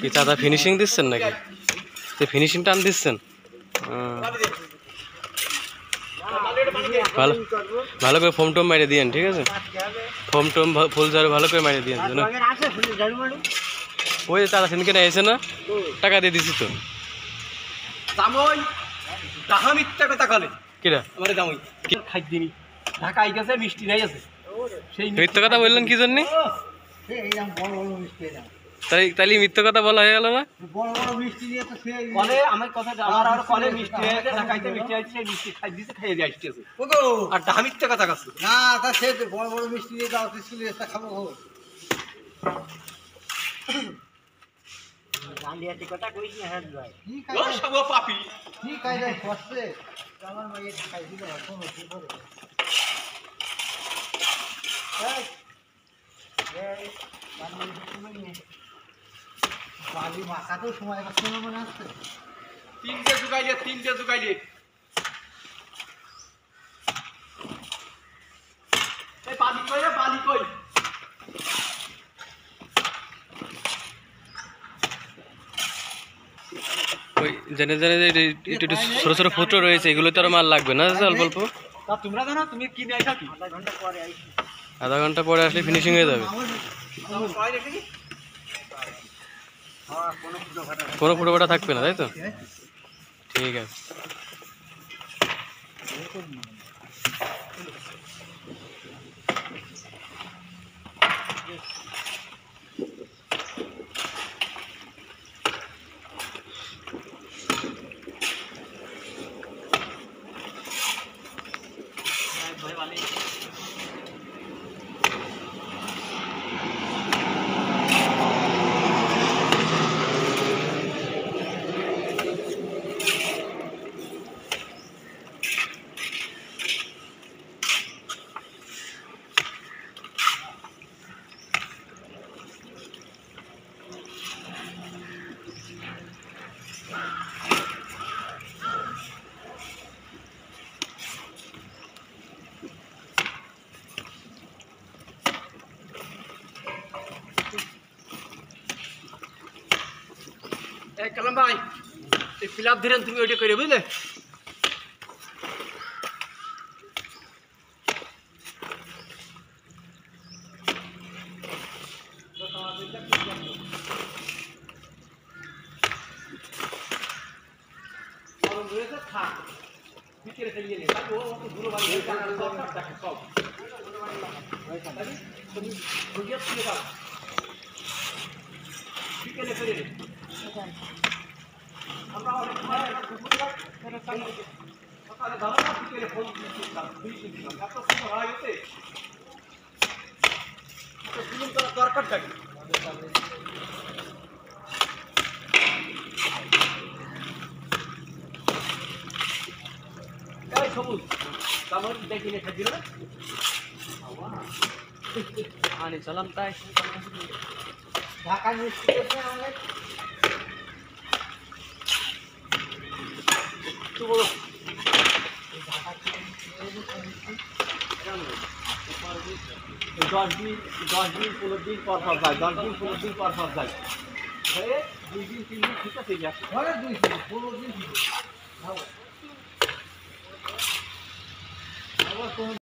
কি দাদা ফিনিশিং দিচ্ছেন নাকি? ফিনিশিং টান দিচ্ছেন? ভালো ভালো করে ফোম টোম মারিয়ে দিয়েন, ঠিক আছে? ফোম টোম ফুল ঝাড়ু ভালো করে মারিয়ে দিয়েন। ওই তারা সেদিনকে এসে না টাকা দিয়ে দিছি তো। মিথ্যা কথা বললেন কি জন্য? তাইলে মিথ্যা কথা বলা হয়ে গেল না? বালি মাখাতেও সময় মনে আসছে। তিনটে জুগাইলে বালি কই ওই জেনে জেনে একটু ছোট ছোট ফুটো রয়েছে, এগুলো তো আর মাল লাগবে না অল্প অল্প। তোমরা জানো তুমি কি নিয়ে আইছো? আধা ঘন্টা পরে আসলে ফিনিশিং হয়ে যাবে। কোনো ফুটো ফাটা থাকবে না, তাই তো? ঠিক আছে। কালাম ভাই, এই ফিলাপ ধরেন তুমি ওইটা করে, বুঝলে? দরকার থাকে সবুজ দেখিলে খাইছিল না আনি চালাম তাই ঢাকা মিষ্টি অনেক বলো। 10 দিন 15 দিন পর পর যায়, 10 দিন 15 দিন পর পর যায়। 2 দিন 3 দিন ঠিক আছে, 2 দিন 15 দিন।